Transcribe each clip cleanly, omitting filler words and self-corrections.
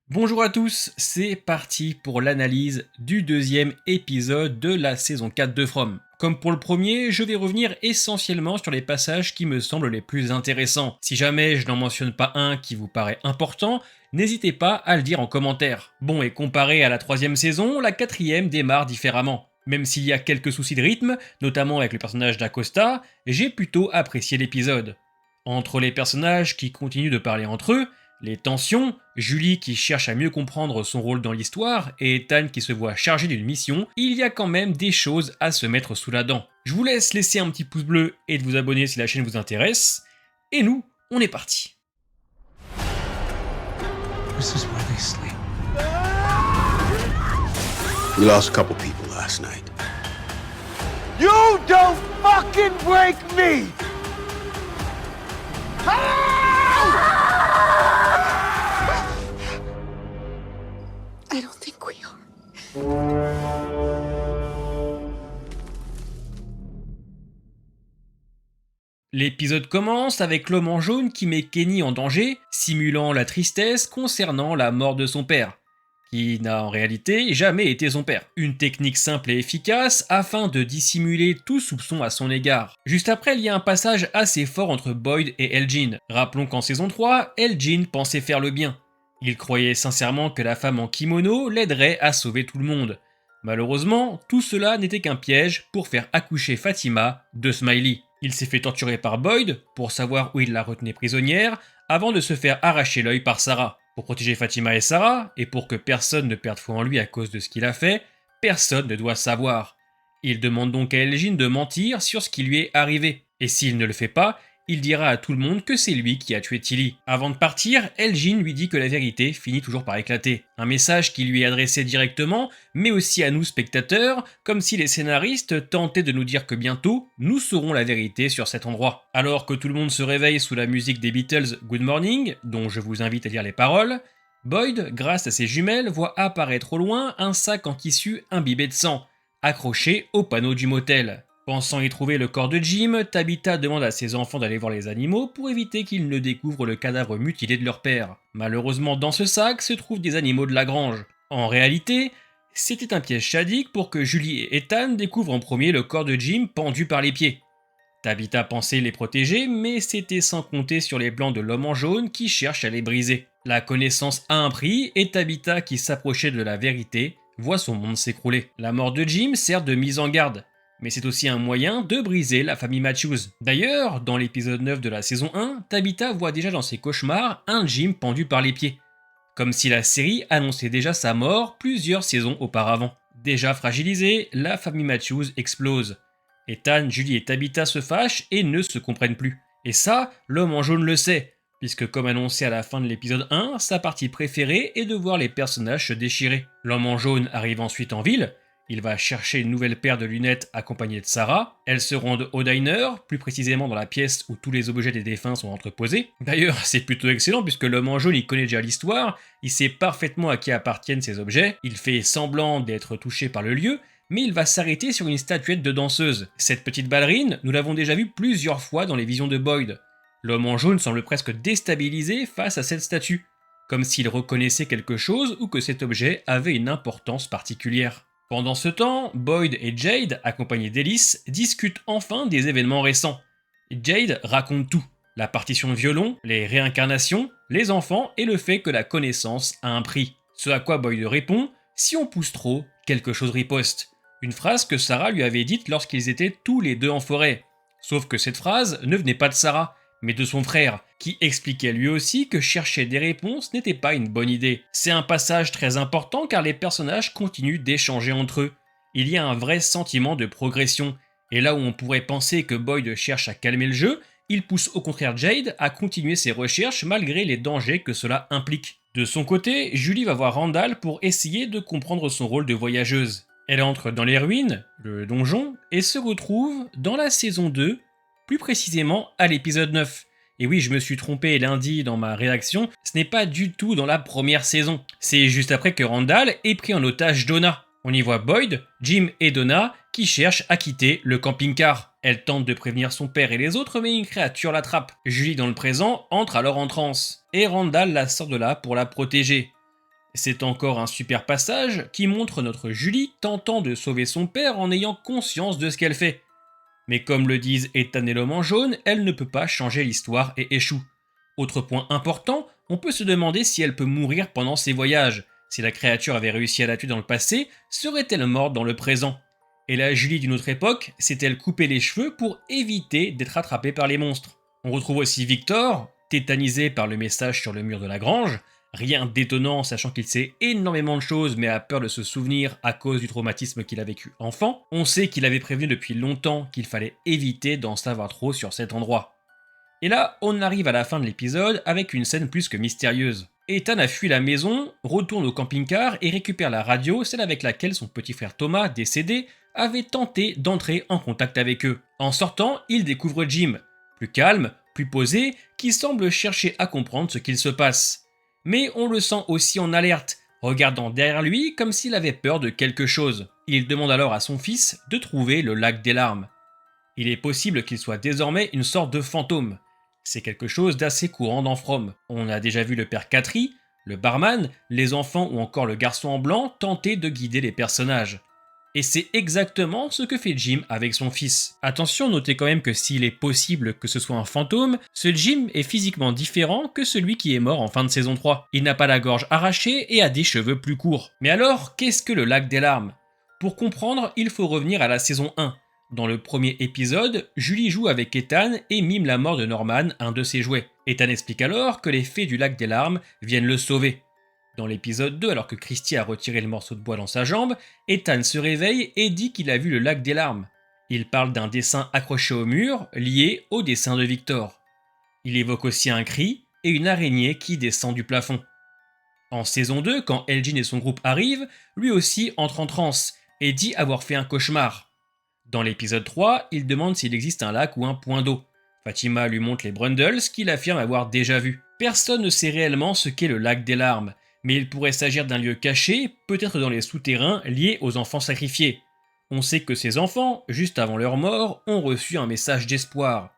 Bonjour à tous, c'est parti pour l'analyse du deuxième épisode de la saison 4 de From. Comme pour le premier, je vais revenir essentiellement sur les passages qui me semblent les plus intéressants. Si jamais je n'en mentionne pas un qui vous paraît important, n'hésitez pas à le dire en commentaire. Bon, et comparé à la troisième saison, la quatrième démarre différemment. Même s'il y a quelques soucis de rythme, notamment avec le personnage d'Acosta, j'ai plutôt apprécié l'épisode. Entre les personnages qui continuent de parler entre eux, les tensions, Julie qui cherche à mieux comprendre son rôle dans l'histoire et Ethan qui se voit chargé d'une mission, il y a quand même des choses à se mettre sous la dent. Je vous laisse laisser un petit pouce bleu et de vous abonner si la chaîne vous intéresse. Et nous, on est parti. This is where they sleep. We lost a couple people last night. You don't fucking break me! I don't think we are. L'épisode commence avec l'homme en jaune qui met Kenny en danger, simulant la tristesse concernant la mort de son père, qui n'a en réalité jamais été son père. Une technique simple et efficace afin de dissimuler tout soupçon à son égard. Juste après, il y a un passage assez fort entre Boyd et Elgin. Rappelons qu'en saison 3, Elgin pensait faire le bien. Il croyait sincèrement que la femme en kimono l'aiderait à sauver tout le monde. Malheureusement, tout cela n'était qu'un piège pour faire accoucher Fatima de Smiley. Il s'est fait torturer par Boyd pour savoir où il la retenait prisonnière avant de se faire arracher l'œil par Sarah. Pour protéger Fatima et Sarah, et pour que personne ne perde foi en lui à cause de ce qu'il a fait, personne ne doit savoir. Il demande donc à Elgin de mentir sur ce qui lui est arrivé. Et s'il ne le fait pas, il dira à tout le monde que c'est lui qui a tué Tilly. Avant de partir, Elgin lui dit que la vérité finit toujours par éclater. Un message qui lui est adressé directement, mais aussi à nous spectateurs, comme si les scénaristes tentaient de nous dire que bientôt, nous saurons la vérité sur cet endroit. Alors que tout le monde se réveille sous la musique des Beatles Good Morning, dont je vous invite à lire les paroles, Boyd, grâce à ses jumelles, voit apparaître au loin un sac en tissu imbibé de sang, accroché au panneau du motel. Pensant y trouver le corps de Jim, Tabitha demande à ses enfants d'aller voir les animaux pour éviter qu'ils ne découvrent le cadavre mutilé de leur père. Malheureusement, dans ce sac se trouvent des animaux de la grange. En réalité, c'était un piège sadique pour que Julie et Ethan découvrent en premier le corps de Jim pendu par les pieds. Tabitha pensait les protéger, mais c'était sans compter sur les plans de l'homme en jaune qui cherche à les briser. La connaissance a un prix et Tabitha, qui s'approchait de la vérité, voit son monde s'écrouler. La mort de Jim sert de mise en garde. Mais c'est aussi un moyen de briser la famille Matthews. D'ailleurs, dans l'épisode 9 de la saison 1, Tabitha voit déjà dans ses cauchemars un Jim pendu par les pieds. Comme si la série annonçait déjà sa mort plusieurs saisons auparavant. Déjà fragilisée, la famille Matthews explose. Ethan, Julie et Tabitha se fâchent et ne se comprennent plus. Et ça, l'homme en jaune le sait, puisque comme annoncé à la fin de l'épisode 1, sa partie préférée est de voir les personnages se déchirer. L'homme en jaune arrive ensuite en ville. Il va chercher une nouvelle paire de lunettes accompagnée de Sarah. Elles se rendent au diner, plus précisément dans la pièce où tous les objets des défunts sont entreposés. D'ailleurs, c'est plutôt excellent puisque l'homme en jaune il connaît déjà l'histoire, il sait parfaitement à qui appartiennent ces objets, il fait semblant d'être touché par le lieu, mais il va s'arrêter sur une statuette de danseuse. Cette petite ballerine, nous l'avons déjà vue plusieurs fois dans les visions de Boyd. L'homme en jaune semble presque déstabilisé face à cette statue, comme s'il reconnaissait quelque chose ou que cet objet avait une importance particulière. Pendant ce temps, Boyd et Jade, accompagnés d'Ellis, discutent enfin des événements récents. Jade raconte tout. La partition de violon, les réincarnations, les enfants et le fait que la connaissance a un prix. Ce à quoi Boyd répond « Si on pousse trop, quelque chose riposte ». Une phrase que Sarah lui avait dite lorsqu'ils étaient tous les deux en forêt. Sauf que cette phrase ne venait pas de Sarah, mais de son frère, qui expliquait lui aussi que chercher des réponses n'était pas une bonne idée. C'est un passage très important car les personnages continuent d'échanger entre eux. Il y a un vrai sentiment de progression, et là où on pourrait penser que Boyd cherche à calmer le jeu, il pousse au contraire Jade à continuer ses recherches malgré les dangers que cela implique. De son côté, Julie va voir Randall pour essayer de comprendre son rôle de voyageuse. Elle entre dans les ruines, le donjon, et se retrouve dans la saison 2, plus précisément à l'épisode 9. Et oui, je me suis trompé lundi dans ma réaction, ce n'est pas du tout dans la première saison. C'est juste après que Randall ait pris en otage Donna. On y voit Boyd, Jim et Donna qui cherchent à quitter le camping-car. Elle tente de prévenir son père et les autres, mais une créature l'attrape. Julie, dans le présent, entre alors en transe. Et Randall la sort de là pour la protéger. C'est encore un super passage qui montre notre Julie tentant de sauver son père en ayant conscience de ce qu'elle fait. Mais comme le disent Ethan et l'homme en jaune, elle ne peut pas changer l'histoire et échoue. Autre point important, on peut se demander si elle peut mourir pendant ses voyages. Si la créature avait réussi à la tuer dans le passé, serait-elle morte dans le présent? Et la Julie d'une autre époque s'est-elle coupé les cheveux pour éviter d'être attrapée par les monstres? On retrouve aussi Victor, tétanisé par le message sur le mur de la grange, rien d'étonnant sachant qu'il sait énormément de choses mais a peur de se souvenir à cause du traumatisme qu'il a vécu enfant. On sait qu'il avait prévenu depuis longtemps qu'il fallait éviter d'en savoir trop sur cet endroit. Et là, on arrive à la fin de l'épisode avec une scène plus que mystérieuse. Ethan a fui la maison, retourne au camping-car et récupère la radio, celle avec laquelle son petit frère Thomas, décédé, avait tenté d'entrer en contact avec eux. En sortant, il découvre Jim, plus calme, plus posé, qui semble chercher à comprendre ce qu'il se passe. Mais on le sent aussi en alerte, regardant derrière lui comme s'il avait peur de quelque chose. Il demande alors à son fils de trouver le lac des larmes. Il est possible qu'il soit désormais une sorte de fantôme. C'est quelque chose d'assez courant dans From. On a déjà vu le père Catry, le barman, les enfants ou encore le garçon en blanc tenter de guider les personnages. Et c'est exactement ce que fait Jim avec son fils. Attention, notez quand même que s'il est possible que ce soit un fantôme, ce Jim est physiquement différent que celui qui est mort en fin de saison 3. Il n'a pas la gorge arrachée et a des cheveux plus courts. Mais alors, qu'est-ce que le lac des larmes? Pour comprendre, il faut revenir à la saison 1. Dans le premier épisode, Julie joue avec Ethan et mime la mort de Norman, un de ses jouets. Ethan explique alors que les fées du lac des larmes viennent le sauver. Dans l'épisode 2, alors que Christy a retiré le morceau de bois dans sa jambe, Ethan se réveille et dit qu'il a vu le lac des larmes. Il parle d'un dessin accroché au mur, lié au dessin de Victor. Il évoque aussi un cri et une araignée qui descend du plafond. En saison 2, quand Elgin et son groupe arrivent, lui aussi entre en transe et dit avoir fait un cauchemar. Dans l'épisode 3, il demande s'il existe un lac ou un point d'eau. Fatima lui montre les Brundles qu'il affirme avoir déjà vus. Personne ne sait réellement ce qu'est le lac des larmes, mais il pourrait s'agir d'un lieu caché, peut-être dans les souterrains liés aux enfants sacrifiés. On sait que ces enfants, juste avant leur mort, ont reçu un message d'espoir.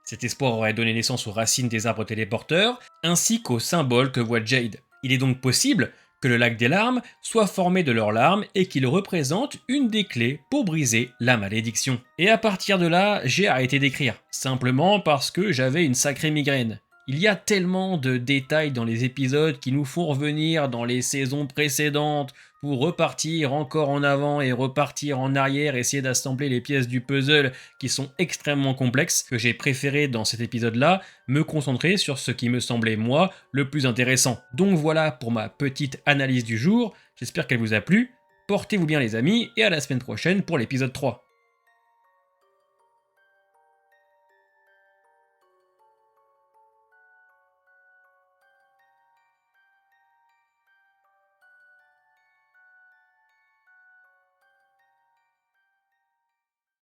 Cet espoir aurait donné naissance aux racines des arbres téléporteurs, ainsi qu'aux symboles que voit Jade. Il est donc possible que le lac des larmes soit formé de leurs larmes et qu'il représente une des clés pour briser la malédiction. Et à partir de là, j'ai arrêté d'écrire, simplement parce que j'avais une sacrée migraine. Il y a tellement de détails dans les épisodes qui nous font revenir dans les saisons précédentes pour repartir encore en avant et repartir en arrière, essayer d'assembler les pièces du puzzle qui sont extrêmement complexes, que j'ai préféré dans cet épisode-là me concentrer sur ce qui me semblait, moi, le plus intéressant. Donc voilà pour ma petite analyse du jour, j'espère qu'elle vous a plu, portez-vous bien les amis, et à la semaine prochaine pour l'épisode 3.